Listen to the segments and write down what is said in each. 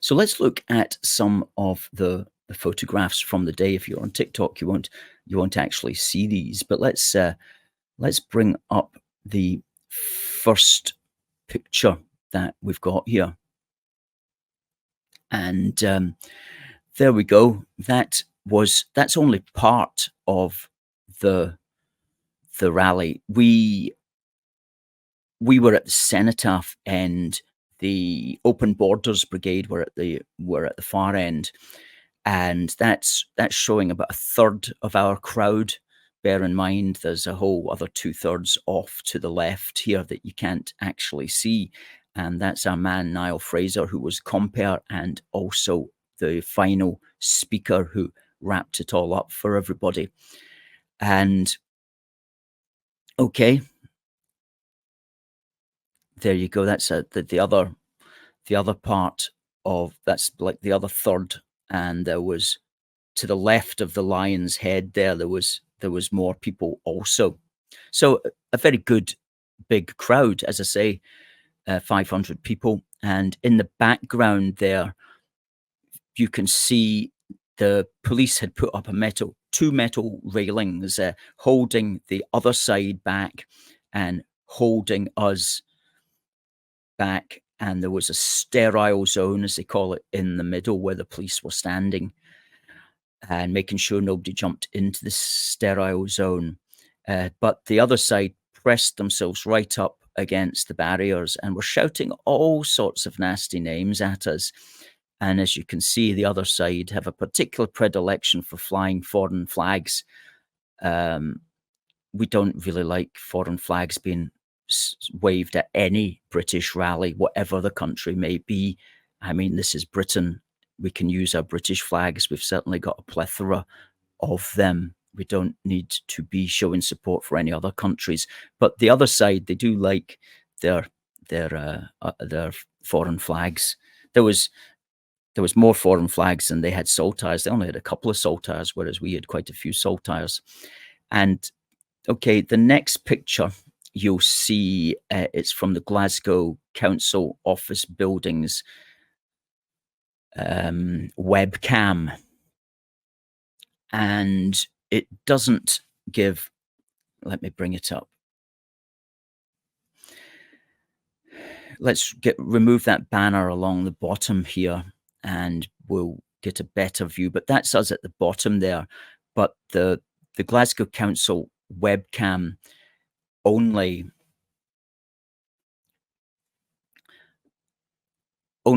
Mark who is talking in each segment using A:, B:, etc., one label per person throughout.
A: So let's look at some of the photographs from the day. If you're on TikTok, you won't actually see these, but let's bring up the first picture that we've got here. And there we go. That's only part of the rally. We were at the Cenotaph end. The Open Borders Brigade were at the far end, and that's showing about a third of our crowd. Bear in mind, there's a whole other 2/3 off to the left here that you can't actually see, and that's our man Niall Fraser, who was compere and also the final speaker who wrapped it all up for everybody. And okay, there you go. That's the other part of that's like the other third, and there was to the left of the lion's head there was more people also. So a very good big crowd, as I say, 500 people, and in the background there you can see the police had put up two metal railings holding the other side back and holding us back, and there was a sterile zone, as they call it, in the middle where the police were standing and making sure nobody jumped into the sterile zone. But the other side pressed themselves right up against the barriers and were shouting all sorts of nasty names at us. And as you can see, the other side have a particular predilection for flying foreign flags. We don't really like foreign flags being waved at any British rally, whatever the country may be. I mean, this is Britain. We can use our British flags. We've certainly got a plethora of them. We don't need to be showing support for any other countries. But the other side, they do like their foreign flags. There was more foreign flags than they had saltires. They only had a couple of saltires, whereas we had quite a few saltires. And okay, the next picture you'll see, it's from the Glasgow Council office buildings webcam, and it doesn't give. Let me bring it up. Let's remove that banner along the bottom here, and we'll get a better view. But that's us at the bottom there. But the Glasgow Council webcam only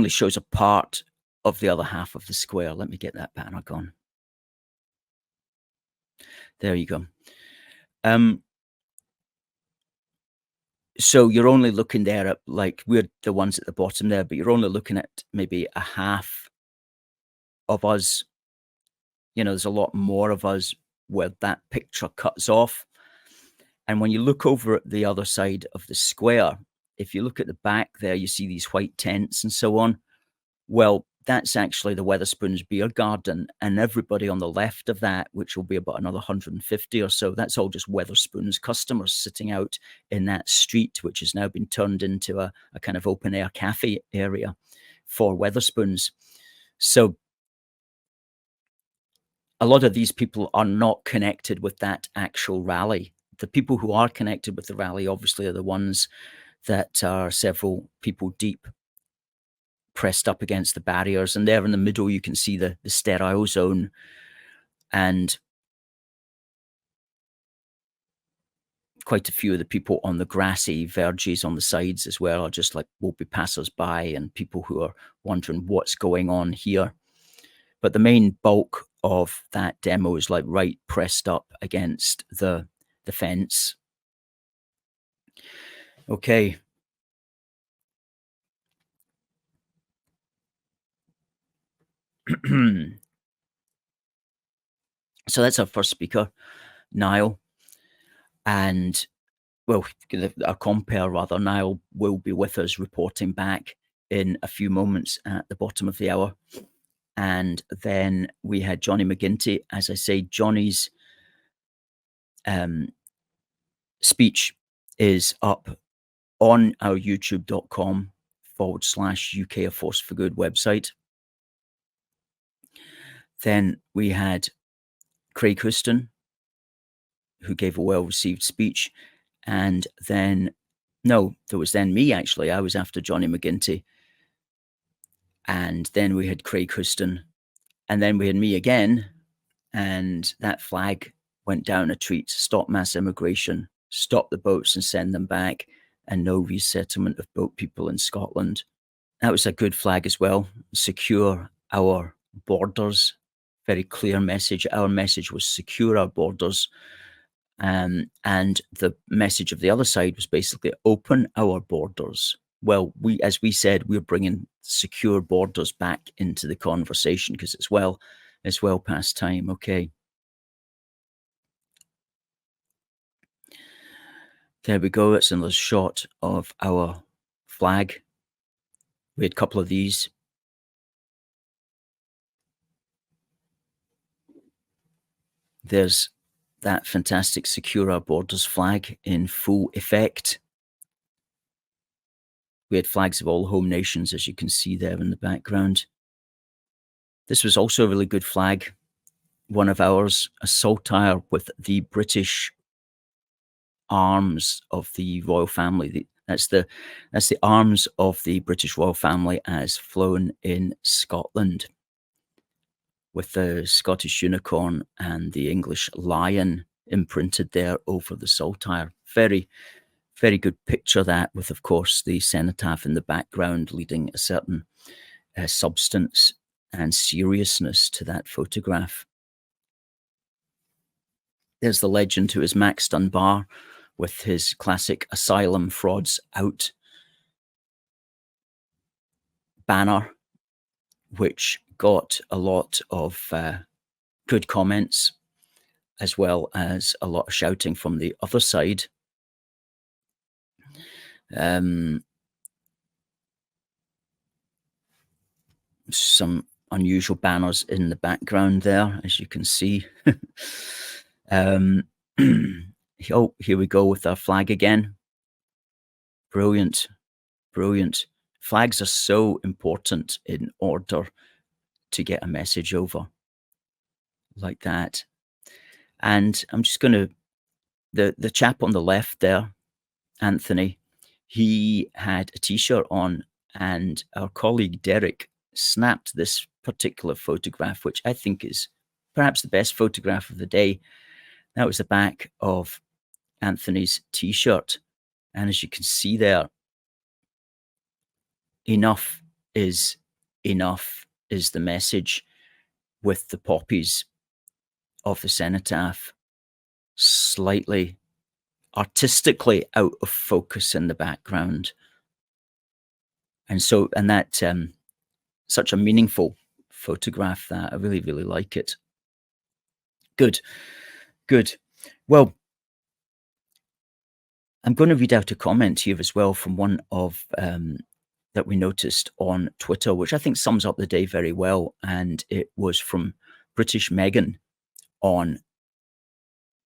A: shows a part of the other half of the square. Let me get that banner gone. There you go. So you're only looking there at, like, we're the ones at the bottom there, but you're only looking at maybe a half of us. You know, there's a lot more of us where that picture cuts off. And when you look over at the other side of the square, if you look at the back there, you see these white tents and so on. Well, that's actually the Wetherspoons beer garden, and everybody on the left of that, which will be about another 150 or so, that's all just Wetherspoons customers sitting out in that street, which has now been turned into a kind of open air cafe area for Wetherspoons. So a lot of these people are not connected with that actual rally. The people who are connected with the rally obviously are the ones that are several people deep, pressed up against the barriers, and there in the middle you can see the sterile zone, and quite a few of the people on the grassy verges on the sides as well are just like will be passers-by and people who are wondering what's going on here. But the main bulk of that demo is like right pressed up against the fence. Okay. So that's our first speaker, Niall. And, well, our compere rather, Niall, will be with us reporting back in a few moments at the bottom of the hour. And then we had Johnny McGinty. As I say, Johnny's speech is up on our youtube.com/UK A Force for Good website. Then we had Craig Houston, who gave a well-received speech, and then no, there was then me, actually. I was after Johnny McGuinty, and then we had Craig Houston, and then we had me again, and that flag went down a treat: stop mass immigration, stop the boats and send them back, and no resettlement of boat people in Scotland. That was a good flag as well. Secure our borders. Very clear message. Our message was secure our borders. And the message of the other side was basically open our borders. Well, as we said, we're bringing secure borders back into the conversation because it's well past time. Okay. There we go. It's another shot of our flag. We had a couple of these. There's that fantastic Secure Our Borders flag in full effect. We had flags of all home nations, as you can see there in the background. This was also a really good flag, one of ours, a saltire with the British arms of the royal family. That's the arms of the British royal family as flown in Scotland, with the Scottish unicorn and the English lion imprinted there over the saltire. Very, very good picture, that, with, of course, the cenotaph in the background, leading a certain substance and seriousness to that photograph. There's the legend who is Max Dunbar with his classic "Asylum Frauds Out" banner, which got a lot of good comments, as well as a lot of shouting from the other side. Some unusual banners in the background there, as you can see. Oh, here we go with our flag again. Brilliant, brilliant. Flags are so important in order to get a message over, like that. And I'm just going to, the chap on the left there, Anthony, he had a t-shirt on, and our colleague Derek snapped this particular photograph, which I think is perhaps the best photograph of the day. That was the back of Anthony's t-shirt. And as you can see there, enough is the message, with the poppies of the cenotaph slightly artistically out of focus in the background. And that such a meaningful photograph, that I really, really like it. Good. Well, I'm going to read out a comment here as well from one of that we noticed on Twitter, which I think sums up the day very well. And it was from British Megan on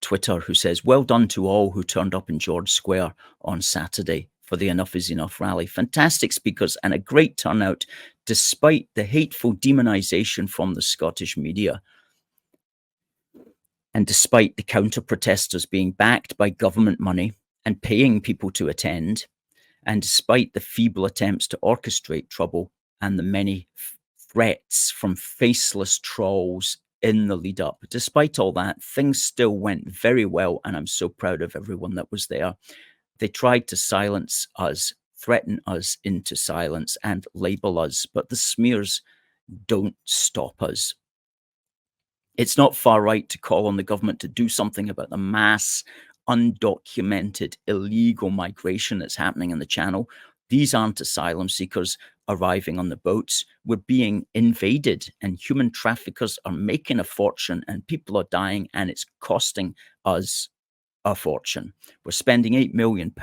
A: Twitter, who says, "Well done to all who turned up in George Square on Saturday for the Enough is Enough rally. Fantastic speakers and a great turnout, despite the hateful demonisation from the Scottish media. And despite the counter-protesters being backed by government money and paying people to attend, and despite the feeble attempts to orchestrate trouble and the many threats from faceless trolls in the lead up, despite all that, things still went very well, and I'm so proud of everyone that was there. They tried to silence us, threaten us into silence, and label us, but the smears don't stop us. It's not far right to call on the government to do something about the mass, undocumented, illegal migration that's happening in the Channel. These aren't asylum seekers arriving on the boats. We're being invaded, and human traffickers are making a fortune, and people are dying, and it's costing us a fortune. We're spending £8 million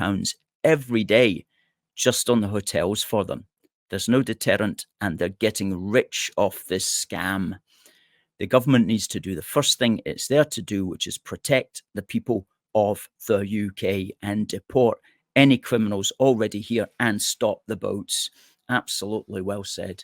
A: every day just on the hotels for them. There's no deterrent, and they're getting rich off this scam. The government needs to do the first thing it's there to do, which is protect the people of the UK and deport any criminals already here and stop the boats." Absolutely well said.